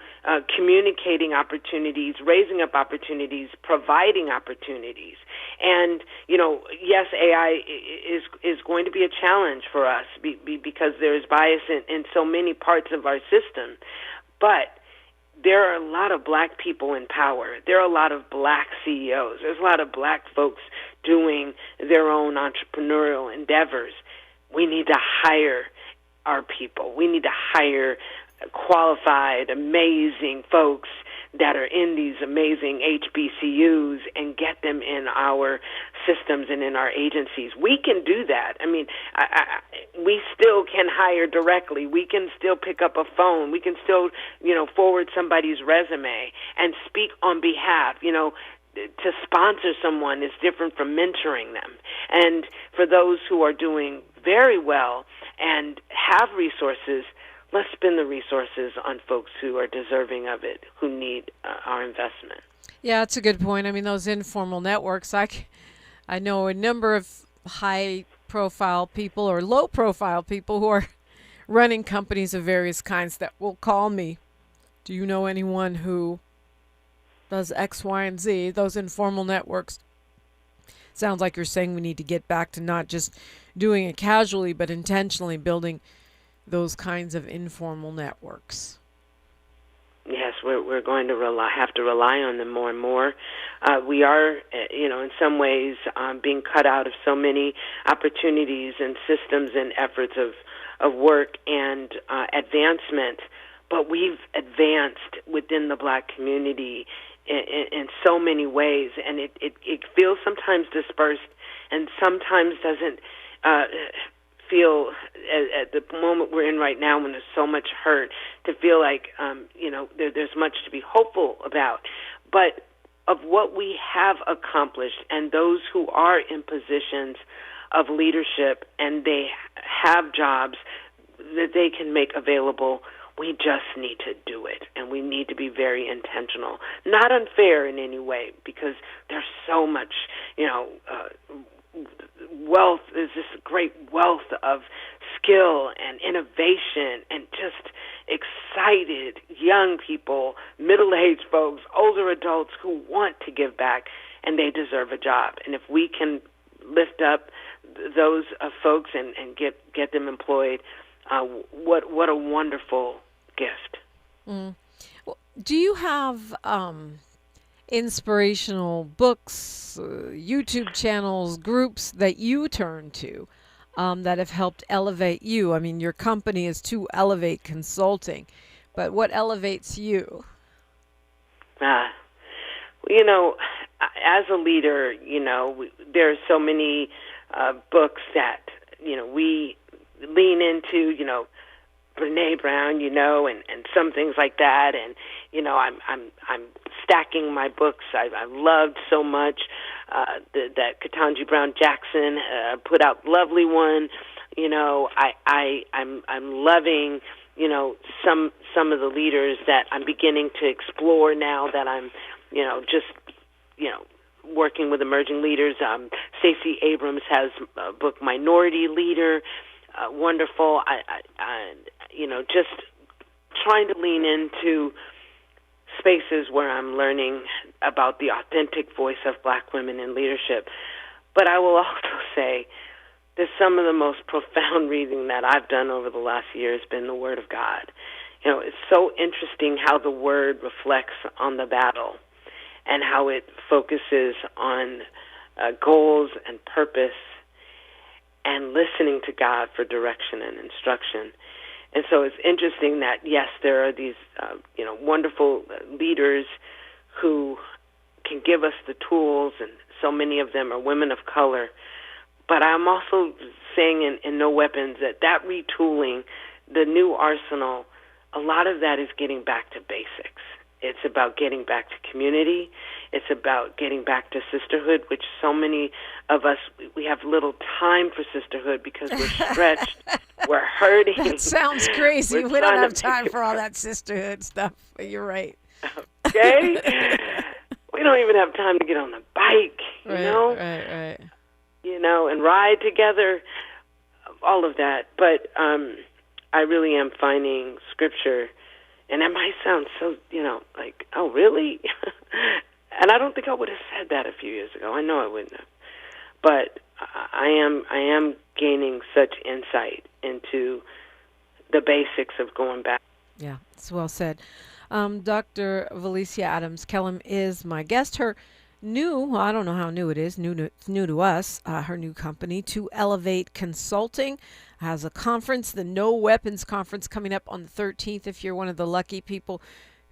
communicating opportunities, raising up opportunities, providing opportunities. And, yes, AI is going to be a challenge for us because there's bias in so many parts of our system. But there are a lot of black people in power. There are a lot of black CEOs. There's a lot of black folks doing their own entrepreneurial endeavors. We need to hire our people. We need to hire qualified, amazing folks that are in these amazing HBCUs and get them in our systems and in our agencies. We can do that. I mean, we still can hire directly. We can still pick up a phone. We can still, forward somebody's resume and speak on behalf. To sponsor someone is different from mentoring them. And for those who are doing very well and have resources, let's spend the resources on folks who are deserving of it, who need our investment. Yeah, that's a good point. I mean, those informal networks, I know a number of high-profile people or low-profile people who are running companies of various kinds that will call me. Do you know anyone who does X, Y, and Z? Those informal networks. Sounds like you're saying we need to get back to not just doing it casually, but intentionally building those kinds of informal networks. Yes, we're going to have to rely on them more and more. We are, in some ways, being cut out of so many opportunities and systems and efforts of work and advancement. But we've advanced within the black community in so many ways, and it feels sometimes dispersed and sometimes doesn't feel at the moment we're in right now when there's so much hurt to feel like there's much to be hopeful about. But of what we have accomplished and those who are in positions of leadership and they have jobs that they can make available, we just need to do it, and we need to be very intentional. Not unfair in any way, because there's so much, wealth. There's this great wealth of skill and innovation and just excited young people, middle-aged folks, older adults who want to give back, and they deserve a job. And if we can lift up those folks and get them employed, what a wonderful gift. Well, do you have inspirational books, YouTube channels, groups that you turn to that have helped elevate you? I mean, your company is To Elevate Consulting, but what elevates you? You know, as a leader, you know, there are so many books that, you know, we lean into, you know, Brene Brown, you know, and some things like that. And, you know, I'm stacking my books. I loved so much that Ketanji Brown Jackson put out lovely one. You know, I'm loving, you know, some of the leaders that I'm beginning to explore now that I'm, you know, just, you know, working with emerging leaders. Stacey Abrams has a book, Minority Leader, wonderful. I you know, just trying to lean into spaces where I'm learning about the authentic voice of black women in leadership. But I will also say that some of the most profound reading that I've done over the last year has been the Word of God. You know, it's so interesting how the Word reflects on the battle and how it focuses on goals and purpose and listening to God for direction and instruction. And so it's interesting that, yes, there are these, you know, wonderful leaders who can give us the tools, and so many of them are women of color. But I'm also saying in No Weapons that retooling, the new arsenal, a lot of that is getting back to basics. It's about getting back to community. It's about getting back to sisterhood, which so many of us, we have little time for sisterhood because we're stretched, we're hurting. That sounds crazy. We don't have time for all that sisterhood stuff. You're right. Okay? We don't even have time to get on the bike, you know? Right. You know, and ride together, all of that. But I really am finding Scripture. And that might sound so, you know, like, oh, really? And I don't think I would have said that a few years ago. I know I wouldn't have. But I am gaining such insight into the basics of going back. Yeah, it's well said. Dr. VaLecia Adams Kellum is my guest. Her new, I don't know how new it is, new to us, her new company, To Elevate Consulting, has a conference, the No Weapons Conference, coming up on the 13th. If you're one of the lucky people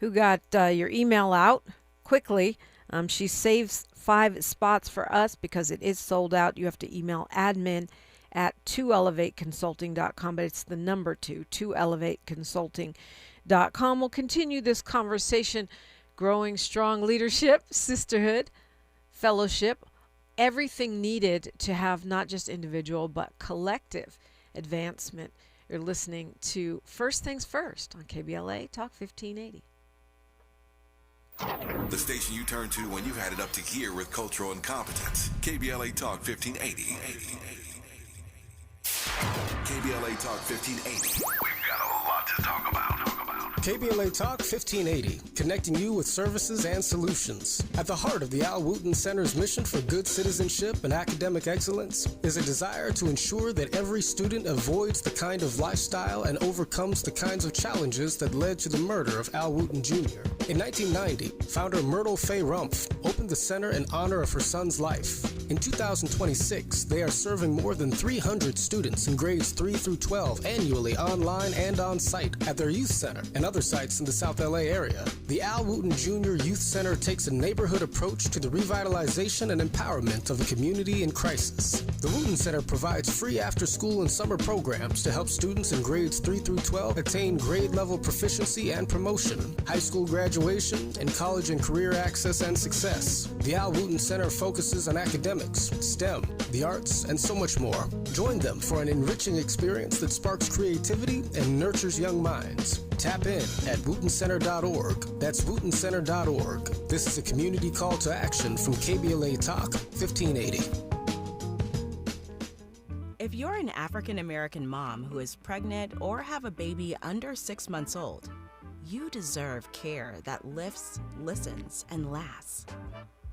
who got your email out quickly, she saves 5 spots for us because it is sold out. You have to email admin@toelevateconsulting.com, but it's the number 2, toelevateconsulting.com. We'll continue this conversation, growing strong leadership, sisterhood, fellowship, everything needed to have not just individual but collective advancement. You're listening to First Things First on KBLA Talk 1580. The station you turn to when you've had it up to here with cultural incompetence. KBLA Talk 1580. KBLA Talk 1580. We've got a lot to talk about. KBLA Talk 1580, connecting you with services and solutions. At the heart of the Al Wooten Center's mission for good citizenship and academic excellence is a desire to ensure that every student avoids the kind of lifestyle and overcomes the kinds of challenges that led to the murder of Al Wooten Jr. In 1990, founder Myrtle Fay Rumpf opened the center in honor of her son's life. In 2026, they are serving more than 300 students in grades 3 through 12 annually online and on site at their youth center and other sites in the South LA area. The Al Wooten Jr. Youth Center takes a neighborhood approach to the revitalization and empowerment of a community in crisis. The Wooten Center provides free after-school and summer programs to help students in grades 3 through 12 attain grade-level proficiency and promotion, high school graduation, and college and career access and success. The Al Wooten Center focuses on academics, STEM, the arts, and so much more. Join them for an enriching experience that sparks creativity and nurtures young minds. Tap in at wootencenter.org. That's wootencenter.org. This is a community call to action from KBLA Talk 1580. If you're an African American mom who is pregnant or have a baby under 6 months old, you deserve care that lifts, listens, and lasts.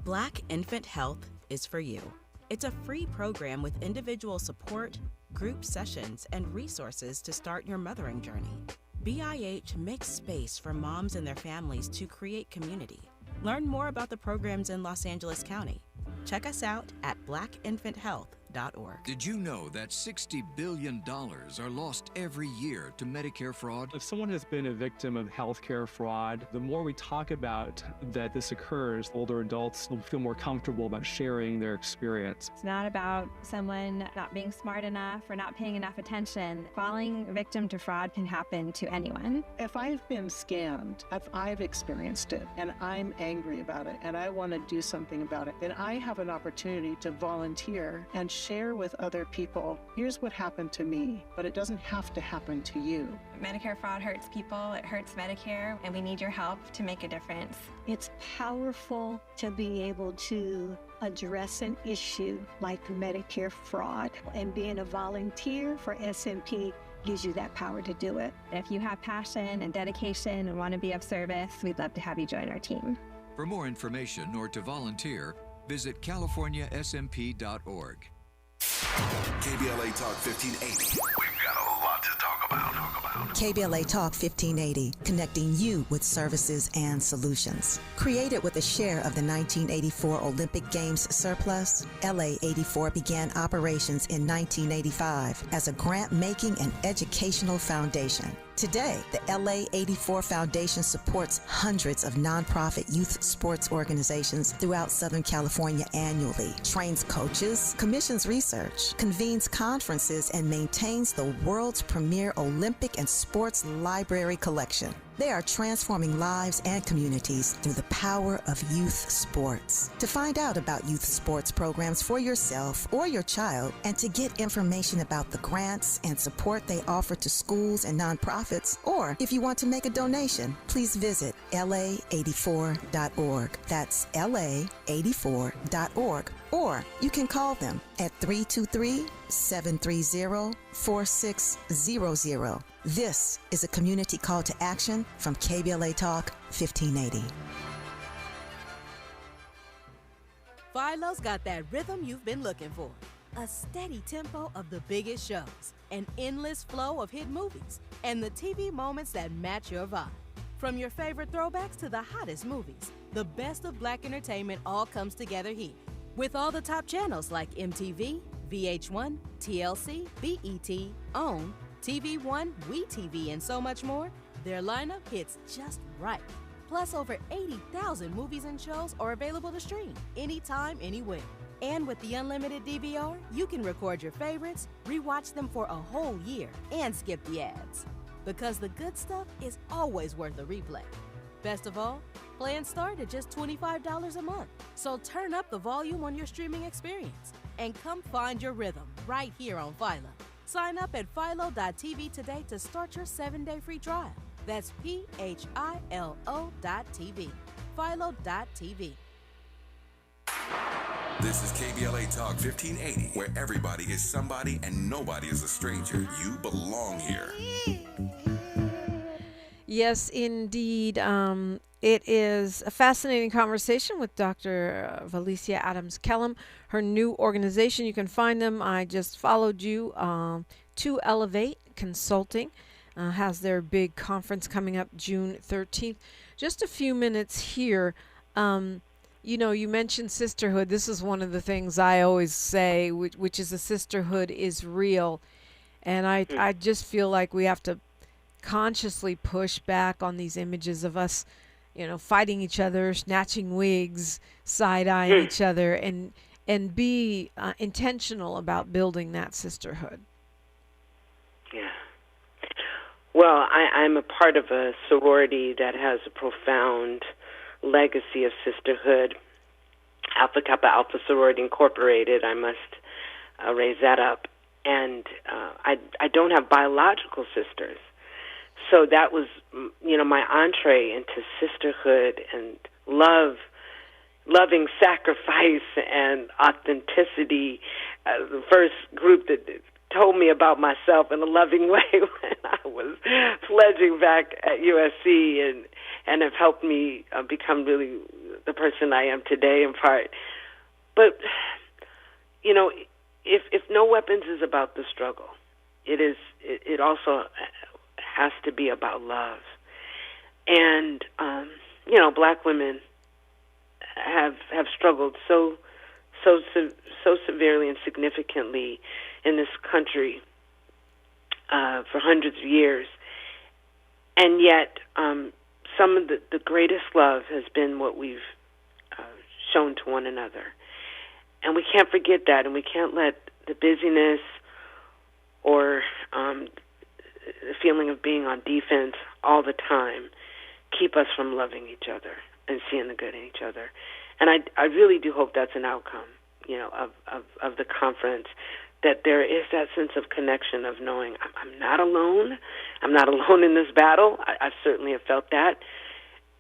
Black Infant Health is for you. It's a free program with individual support, group sessions, and resources to start your mothering journey. BIH makes space for moms and their families to create community. Learn more about the programs in Los Angeles County. Check us out at blackinfanthealth.org. smp.org. Did you know that $60 billion are lost every year to Medicare fraud? If someone has been a victim of healthcare fraud, the more we talk about that this occurs, older adults will feel more comfortable about sharing their experience. It's not about someone not being smart enough or not paying enough attention. Falling victim to fraud can happen to anyone. If I've been scammed, if I've experienced it, and I'm angry about it, and I want to do something about it, then I have an opportunity to volunteer and share with other people, here's what happened to me, but it doesn't have to happen to you. Medicare fraud hurts people, it hurts Medicare, and we need your help to make a difference. It's powerful to be able to address an issue like Medicare fraud, and being a volunteer for SMP gives you that power to do it. If you have passion and dedication and want to be of service, we'd love to have you join our team. For more information or to volunteer, visit californiasmp.org. KBLA Talk 1580. We've got a lot to talk about. KBLA Talk 1580, connecting you with services and solutions. Created with a share of the 1984 Olympic Games surplus, LA 84 began operations in 1985 as a grant-making and educational foundation. Today, the LA 84 Foundation supports hundreds of nonprofit youth sports organizations throughout Southern California annually, trains coaches, commissions research, convenes conferences, and maintains the world's premier Olympic and sports library collection. They are transforming lives and communities through the power of youth sports. To find out about youth sports programs for yourself or your child, and to get information about the grants and support they offer to schools and nonprofits, or if you want to make a donation, please visit la84.org. That's la84.org. Or you can call them at 323-730-4600. This is a community call to action from KBLA Talk 1580. Philo's got that rhythm you've been looking for. A steady tempo of the biggest shows, an endless flow of hit movies, and the TV moments that match your vibe. From your favorite throwbacks to the hottest movies, the best of Black entertainment all comes together here. With all the top channels like MTV, VH1, TLC, BET, OWN, TV One, WeTV, and so much more, their lineup hits just right. Plus, over 80,000 movies and shows are available to stream anytime, anywhere. And with the unlimited DVR, you can record your favorites, rewatch them for a whole year, and skip the ads. Because the good stuff is always worth a replay. Best of all, plans start at just $25 a month. So turn up the volume on your streaming experience and come find your rhythm right here on Philo. Sign up at philo.tv today to start your 7-day free trial. That's PHILO.TV. Philo.tv. This is KBLA Talk 1580, where everybody is somebody and nobody is a stranger. You belong here. Yes, indeed. It is a fascinating conversation with Dr. VaLecia Adams Kellum. Her new organization, you can find them. I just followed you. To Elevate Consulting has their big conference coming up June 13th. Just a few minutes here. You know, you mentioned sisterhood. This is one of the things I always say, which is a sisterhood is real. And I just feel like we have to consciously push back on these images of us, you know, fighting each other, snatching wigs, side-eyeing each other, and be intentional about building that sisterhood. Yeah. Well, I'm a part of a sorority that has a profound legacy of sisterhood. Alpha Kappa Alpha Sorority Incorporated. I must raise that up. And I don't have biological sisters. So that was, you know, my entree into sisterhood and loving sacrifice and authenticity. The first group that told me about myself in a loving way when I was pledging back at USC and have helped me become really the person I am today in part. But, you know, if No Weapons is about the struggle, it also has to be about love. And, you know, black women have struggled so so severely and significantly in this country for hundreds of years. And yet, some of the greatest love has been what we've shown to one another. And we can't forget that, and we can't let the busyness or the feeling of being on defense all the time keep us from loving each other and seeing the good in each other. And I really do hope that's an outcome, of the conference, that there is that sense of connection of knowing I'm not alone. I'm not alone in this battle. I certainly have felt that,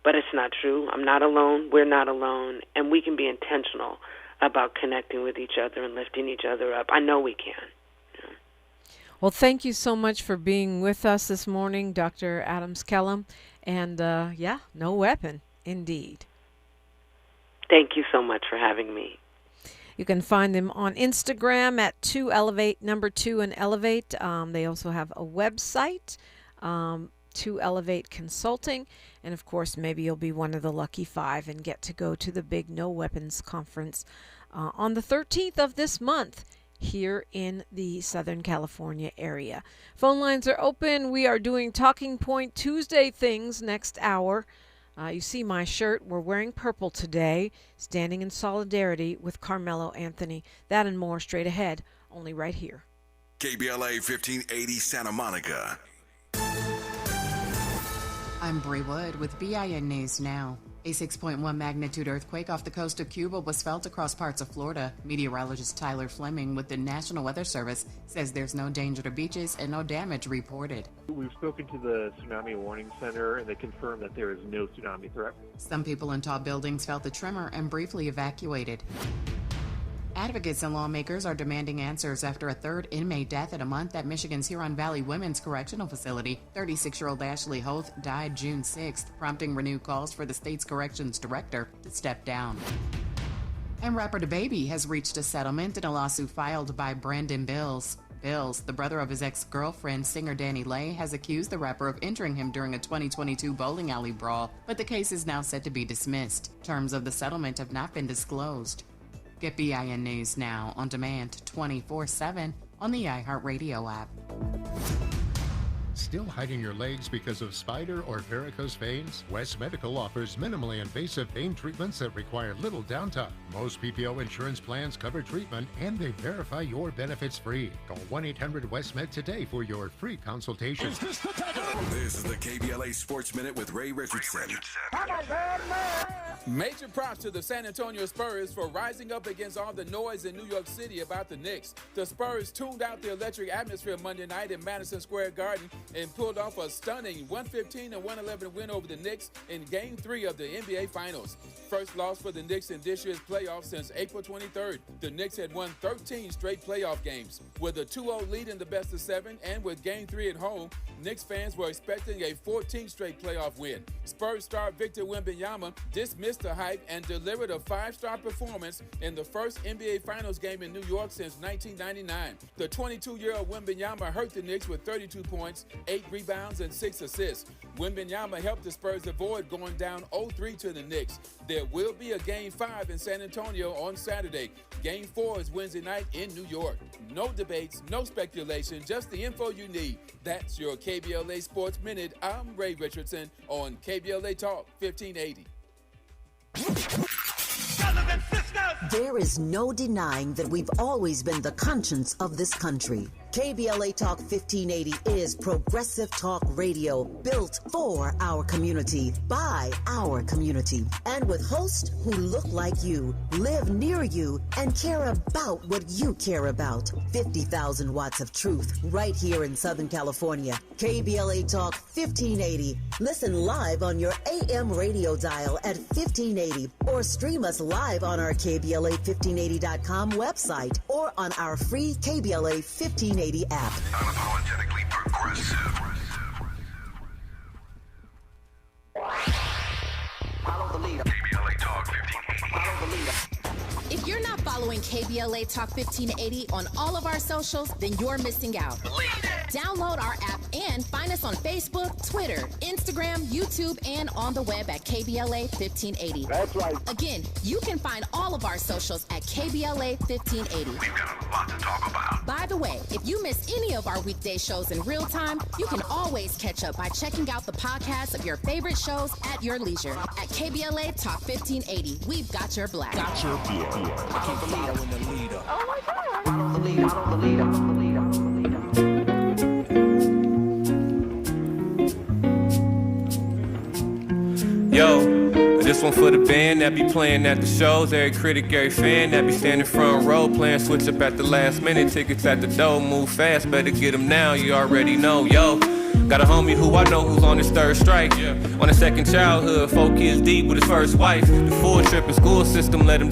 but it's not true. I'm not alone. We're not alone, and we can be intentional about connecting with each other and lifting each other up. I know we can. Well, thank you so much for being with us this morning, Dr. Adams Kellum. And, no weapon, indeed. Thank you so much for having me. You can find them on Instagram at 2Elevate, number 2 and Elevate. They also have a website, 2Elevate Consulting. And, of course, maybe you'll be one of the lucky 5 and get to go to the big No Weapons Conference on the 13th of this month here in the Southern California area. Phone lines are open. We are doing Talking Point Tuesday things next hour. You see my shirt. We're wearing purple today, standing in solidarity with Carmelo Anthony. That and more straight ahead, only right here. KBLA 1580 Santa Monica. I'm Bree Wood with BIN News Now. A 6.1 magnitude earthquake off the coast of Cuba was felt across parts of Florida. Meteorologist Tyler Fleming with the National Weather Service says there's no danger to beaches and no damage reported. We've spoken to the Tsunami Warning Center, and they confirmed that there is no tsunami threat. Some people in tall buildings felt the tremor and briefly evacuated. Advocates and lawmakers are demanding answers after a third inmate death in a month at Michigan's Huron Valley Women's Correctional Facility. 36-year-old Ashley Hoth died June 6th, prompting renewed calls for the state's corrections director to step down. And rapper DaBaby has reached a settlement in a lawsuit filed by Brandon Bills. Bills, the brother of his ex-girlfriend, singer Danny Lay, has accused the rapper of injuring him during a 2022 bowling alley brawl, but the case is now set to be dismissed. Terms of the settlement have not been disclosed. Get BIN News Now on demand 24/7 on the iHeartRadio app. Still hiding your legs because of spider or varicose veins? West Medical offers minimally invasive vein treatments that require little downtime. Most PPO insurance plans cover treatment and they verify your benefits free. Call 1-800-WEST-MED today for your free consultation. This is the KBLA Sports Minute with Ray Richardson. Major props to the San Antonio Spurs for rising up against all the noise in New York City about the Knicks. The Spurs tuned out the electric atmosphere Monday night in Madison Square Garden and pulled off a stunning 115-111 win over the Knicks in Game 3 of the NBA Finals. First loss for the Knicks in this year's playoffs since April 23rd. The Knicks had won 13 straight playoff games. With a 2-0 lead in the best of 7 and with Game 3 at home, Knicks fans were expecting a 14th straight playoff win. Spurs star Victor Wembanyama dismissed the hype and delivered a 5-star performance in the first NBA Finals game in New York since 1999. The 22-year-old Wembanyama hurt the Knicks with 32 points, 8 rebounds, and 6 assists. Wembanyama helped the Spurs avoid going down 0-3 to the Knicks. There will be a Game 5 in San Antonio on Saturday. Game 4 is Wednesday night in New York. No debates, no speculation, just the info you need. That's your KBLA Sports Minute. I'm Ray Richardson on KBLA Talk 1580. There is no denying that we've always been the conscience of this country. KBLA Talk 1580 is progressive talk radio built for our community, by our community, and with hosts who look like you, live near you, and care about what you care about. 50,000 watts of truth right here in Southern California. KBLA Talk 1580. Listen live on your AM radio dial at 1580 or stream us live on our KBLA1580.com website or on our free KBLA 1580 app. Unapologetically progressive. Follow the leader. KBLA Talk 1580. Follow the leader. If you're not following KBLA Talk 1580 on all of our socials, then you're missing out. Download our app and find us on Facebook, Twitter, Instagram, YouTube, and on the web at KBLA 1580. That's right. Again, you can find all of our socials at KBLA 1580. We've got a lot to talk about. By the way, if you miss any of our weekday shows in real time, you can always catch up by checking out the podcast of your favorite shows at your leisure. At KBLA Talk 1580, we've got your black. Got your beer. Keep following the leader. Oh my God. Follow the leader. Follow the leader. Follow the leader. Yo, this one for the band that be playing at the shows. Every critic, every fan that be standing front row, playing switch up at the last minute. Tickets at the door, move fast, better get them now. You already know, yo. Got a homie who I know who's on his third strike. On his second childhood, 4 kids deep with his first wife. The full trip in school system let him